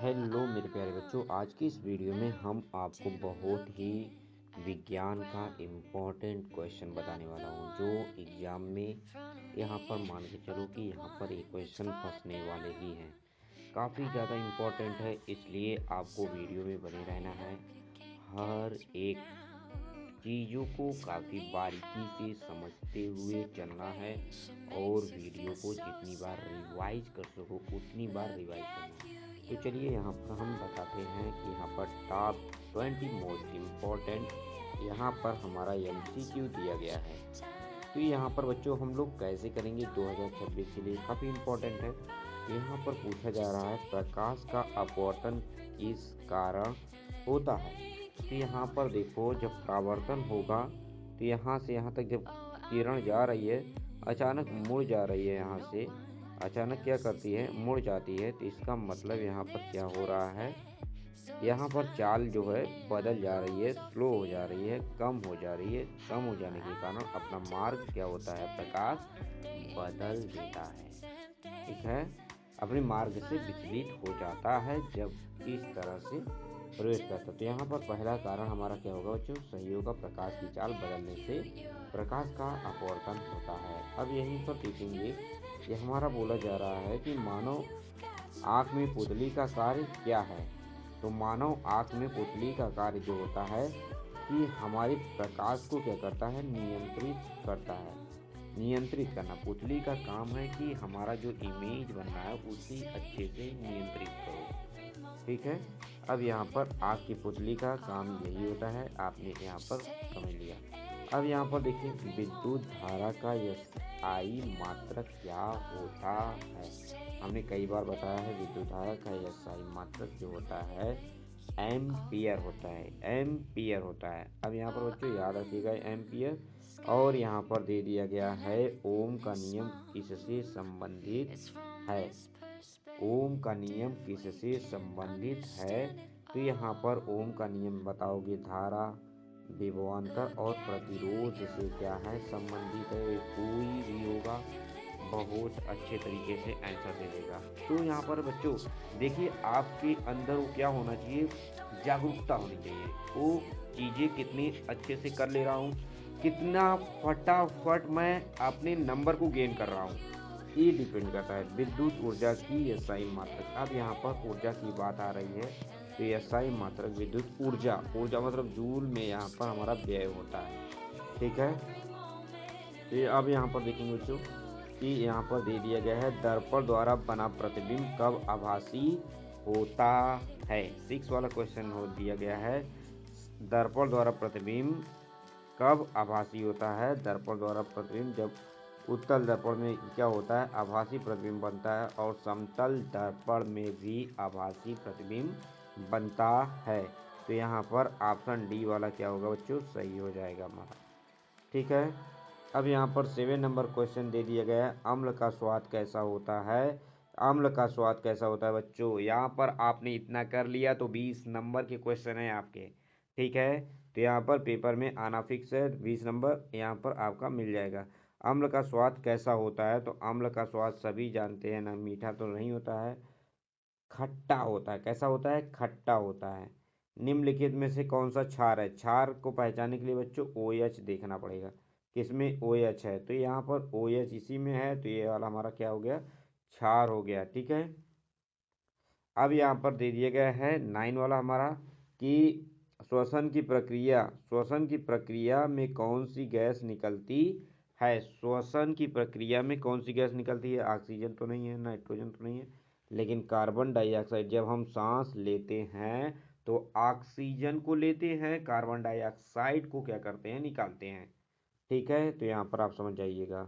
Hello मेरे प्यारे बच्चों, आज की इस वीडियो में हम आपको बहुत ही विज्ञान का इम्पोर्टेंट क्वेश्चन बताने वाला हूँ जो एग्ज़ाम में यहाँ पर मान के चलो कि यहाँ पर एक क्वेश्चन फंसने वाले ही हैं। काफ़ी ज़्यादा इम्पोर्टेंट है, इसलिए आपको वीडियो में बने रहना है। हर एक चीज़ों को काफ़ी बारीकी से समझते हुए चलना है और वीडियो को जितनी बार रिवाइज कर सको उतनी बार रिवाइज करना है। तो चलिए यहाँ पर हम बताते हैं कि यहाँ पर टॉप 20 मोस्ट इम्पॉर्टेंट यहाँ पर हमारा एमसीक्यू दिया गया है। तो यहाँ पर बच्चों हम लोग कैसे करेंगे 2026 के लिए काफ़ी इम्पोर्टेंट है। यहाँ पर पूछा जा रहा है प्रकाश का अपवर्तन किस कारण होता है। तो यहाँ पर देखो, जब परावर्तन होगा तो यहाँ से यहाँ तक जब किरण जा रही है अचानक मुड़ जा रही है, यहाँ से अचानक क्या करती है मुड़ जाती है, तो इसका मतलब यहाँ पर क्या हो रहा है, यहाँ पर चाल जो है बदल जा रही है, स्लो हो जा रही है, कम हो जा रही है। कम हो जाने के कारण अपना मार्ग क्या होता है, प्रकाश बदल देता है। ठीक है, अपने मार्ग से विचलित हो जाता है जब इस तरह से प्रवेश करता है। तो यहाँ पर पहला कारण हमारा क्या होगा बच्चों, सही होगा, प्रकाश की चाल बदलने से प्रकाश का अपवर्तन होता है। अब यहीं पर देखेंगे, ये हमारा बोला जा रहा है कि मानव आँख में पुतली का कार्य क्या है। तो मानव आँख में पुतली का कार्य जो होता है कि हमारे प्रकाश को क्या करता है, नियंत्रित करता है। नियंत्रित करना, पुतली का काम है कि हमारा जो इमेज बन रहा है उसी अच्छे से नियंत्रित करो। ठीक है, अब यहाँ पर आँख की पुतली का काम यही होता है, आपने यहाँ पर समझ लिया। अब यहाँ पर देखिए, विद्युत धारा का SI मात्रक क्या होता है। हमने कई बार बताया है, विद्युत धारा का SI मात्रक जो होता है एम्पियर होता है, एम्पियर होता है। अब यहाँ पर बच्चों याद रखिएगा एम्पियर। और यहाँ पर दे दिया गया है ओम का नियम किससे संबंधित है। ओम का नियम किससे संबंधित है, तो यहाँ पर ओम का नियम बताओगे धारा, विभवांतर और प्रतिरोध से क्या है, संबंधित है। कोई भी होगा बहुत अच्छे तरीके से आंसर दे देगा। तो यहाँ पर बच्चों देखिए, आपके अंदर वो क्या होना चाहिए, जागरूकता होनी चाहिए। वो चीज़ें कितनी अच्छे से कर ले रहा हूँ, कितना फटाफट मैं अपने नंबर को गेन कर रहा हूँ, ये डिपेंड करता है। विद्युत ऊर्जा की SI मात्रक, अब यहाँ पर ऊर्जा की बात आ रही है, तो SI मात्रक विद्युत ऊर्जा, ऊर्जा मतलब जूल में यहाँ पर हमारा व्यय होता है। ठीक है, तो अब यहाँ पर देखेंगे बच्चों कि यहाँ पर दे दिया गया है दर्पण द्वारा बना प्रतिबिंब कब आभासी होता है। 6 वाला क्वेश्चन हो दिया गया है, दर्पण द्वारा प्रतिबिंब कब आभासी होता है। दर्पण द्वारा प्रतिबिंब जब उत्तल दर्पण में क्या होता है, आभासी प्रतिबिंब बनता है, और समतल दर्पण में भी आभासी प्रतिबिंब बनता है। तो यहाँ पर ऑप्शन डी वाला क्या होगा बच्चों, सही हो जाएगा हमारा। ठीक है, अब यहाँ पर 7 नंबर क्वेश्चन दे दिया गया है, अम्ल का स्वाद कैसा होता है। अम्ल का स्वाद कैसा होता है बच्चों, यहाँ पर आपने इतना कर लिया तो 20 नंबर के क्वेश्चन है आपके। ठीक है, तो यहाँ पर पेपर में आना फिक्स है, 20 नंबर यहाँ पर आपका मिल जाएगा। अम्ल का स्वाद कैसा होता है, तो अम्ल का स्वाद सभी जानते हैं ना, मीठा तो नहीं होता है, खट्टा होता है। कैसा होता है, खट्टा होता है। निम्नलिखित में से कौन सा क्षार है, क्षार को पहचानने के लिए बच्चों OH देखना पड़ेगा, किसमें OH है, तो यहाँ पर OH इसी में है, तो ये वाला हमारा क्या हो गया, क्षार हो गया। ठीक है, अब यहाँ पर दे दिया गया है 9 वाला हमारा कि श्वसन की प्रक्रिया में कौन सी गैस निकलती है। श्वसन की प्रक्रिया में कौन सी गैस निकलती है, ऑक्सीजन तो नहीं है, नाइट्रोजन तो नहीं है, लेकिन कार्बन डाइऑक्साइड। जब हम सांस लेते हैं तो ऑक्सीजन को लेते हैं, कार्बन डाइऑक्साइड को क्या करते हैं, निकालते हैं। ठीक है, तो यहाँ पर आप समझ जाइएगा।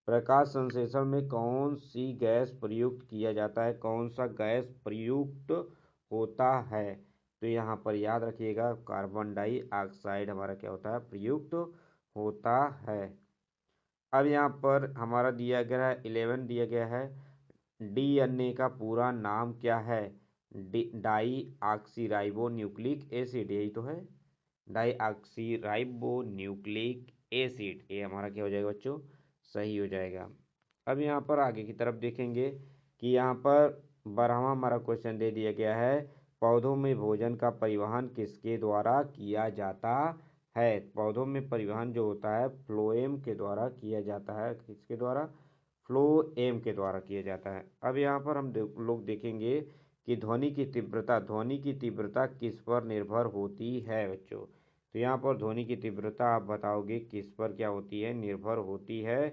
प्रकाश संश्लेषण में कौन सी गैस प्रयुक्त किया जाता है, कौन सा गैस प्रयुक्त होता है, तो यहाँ पर याद रखिएगा कार्बन डाइऑक्साइड हमारा क्या होता है, प्रयुक्त होता है। अब यहाँ पर हमारा दिया गया है 11 दिया गया है, DNA का पूरा नाम क्या है। Deoxyribonucleic acid, यही तो है, deoxyribonucleic acid, ये हमारा क्या हो जाएगा बच्चों, सही हो जाएगा। अब यहाँ पर आगे की तरफ देखेंगे कि यहाँ पर 12वां हमारा क्वेश्चन दे दिया गया है, पौधों में भोजन का परिवहन किसके द्वारा किया जाता है। पौधों में परिवहन जो होता है फ्लोएम के द्वारा किया जाता है। किसके द्वारा? फ्लोएम के द्वारा किया जाता है। अब यहाँ पर हम लोग देखेंगे कि ध्वनि की तीव्रता किस पर निर्भर होती है बच्चों। तो यहाँ पर ध्वनि की तीव्रता आप बताओगे किस पर क्या होती है, निर्भर होती है।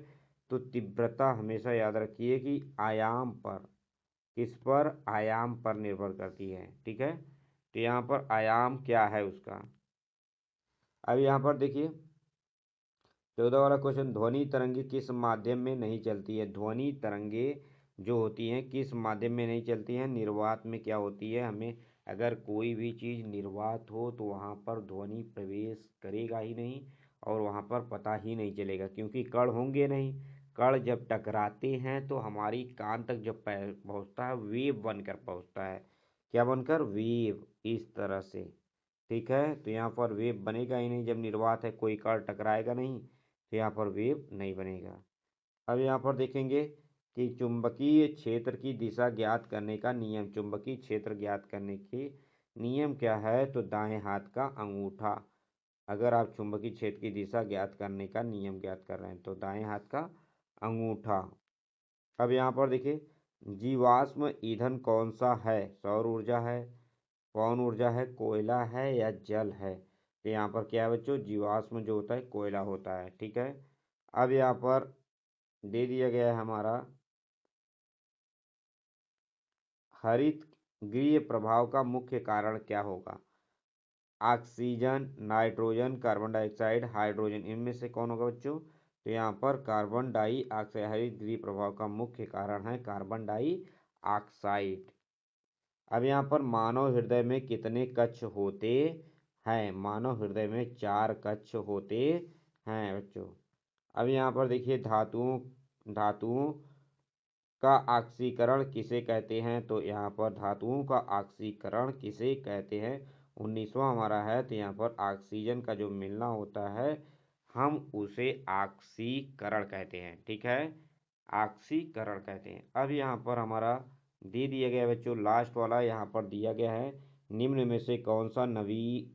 तो तीव्रता हमेशा याद रखिए कि आयाम पर, किस पर? आयाम पर निर्भर करती है। ठीक है, तो यहाँ पर आयाम क्या है उसका। अब यहाँ पर देखिए 14 वाला क्वेश्चन, ध्वनि तरंगे किस माध्यम में नहीं चलती है। ध्वनि तरंगे जो होती हैं किस माध्यम में नहीं चलती हैं? निर्वात में। क्या होती है? हमें अगर कोई भी चीज़ निर्वात हो तो वहाँ पर ध्वनि प्रवेश करेगा ही नहीं और वहाँ पर पता ही नहीं चलेगा, क्योंकि कण होंगे नहीं। कण जब टकराते हैं तो हमारी कान तक जब पहुँचता है वेव बनकर पहुँचता है। क्या बनकर? वेव, इस तरह से। ठीक है, तो यहाँ पर वेव बनेगा ही नहीं जब निर्वात है, कोई कण टकराएगा नहीं, तो यहाँ पर वेव नहीं बनेगा। अब यहाँ पर देखेंगे कि चुंबकीय क्षेत्र की दिशा ज्ञात करने का नियम। चुंबकीय क्षेत्र ज्ञात करने के नियम क्या है? तो दाएं हाथ का अंगूठा। अगर आप चुंबकीय क्षेत्र की दिशा ज्ञात करने का नियम ज्ञात कर रहे हैं तो दाएं हाथ का अंगूठा। अब यहाँ पर देखिए, जीवाश्म ईंधन कौन सा है? सौर ऊर्जा है, पवन ऊर्जा है, कोयला है या जल है। तो यहाँ पर क्या है बच्चों? जीवाश्म जो होता है कोयला होता है। ठीक है, अब यहाँ पर दे दिया गया है हमारा हरित गृह प्रभाव का मुख्य कारण क्या होगा। Oxygen, nitrogen, carbon dioxide, hydrogen, इनमें से कौन होगा बच्चों? तो यहाँ पर कार्बन डाइऑक्साइड। हरित गृह प्रभाव का मुख्य कारण है कार्बन डाइऑक्साइड। अब यहाँ पर मानव हृदय में कितने कक्ष होते हैं? मानव हृदय में 4 कक्ष होते हैं बच्चों। अब यहाँ पर देखिए धातुओं का ऑक्सीकरण किसे कहते हैं। तो यहाँ पर धातुओं का ऑक्सीकरण किसे कहते हैं? 19वां हमारा है, तो यहाँ पर ऑक्सीजन का जो मिलना होता है हम उसे ऑक्सीकरण कहते हैं। ठीक है, ऑक्सीकरण कहते हैं। अब यहाँ पर हमारा दे दिया गया है बच्चों लास्ट वाला, यहाँ पर दिया गया है निम्न में से कौन सा नवीकरणीय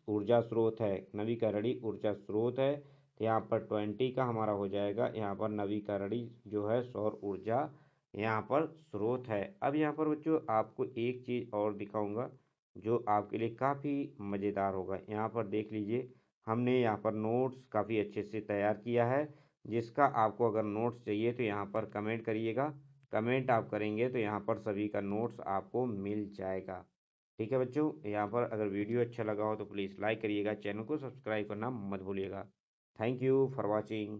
ऊर्जा स्रोत है। नवीकरणीय ऊर्जा स्रोत है, तो यहाँ पर 20 का हमारा हो जाएगा। यहाँ पर नवीकरणीय जो है सौर ऊर्जा यहाँ पर स्रोत है। अब यहाँ पर बच्चों आपको एक चीज़ और दिखाऊंगा जो आपके लिए काफ़ी मज़ेदार होगा। यहाँ पर देख लीजिए, हमने यहाँ पर नोट्स काफ़ी अच्छे से तैयार किया है, जिसका आपको अगर नोट्स चाहिए तो यहाँ पर कमेंट करिएगा। कमेंट आप करेंगे तो यहाँ पर सभी का नोट्स आपको मिल जाएगा। ठीक है बच्चों, यहाँ पर अगर वीडियो अच्छा लगा हो तो प्लीज़ लाइक करिएगा, चैनल को सब्सक्राइब करना मत भूलिएगा। Thank you for watching.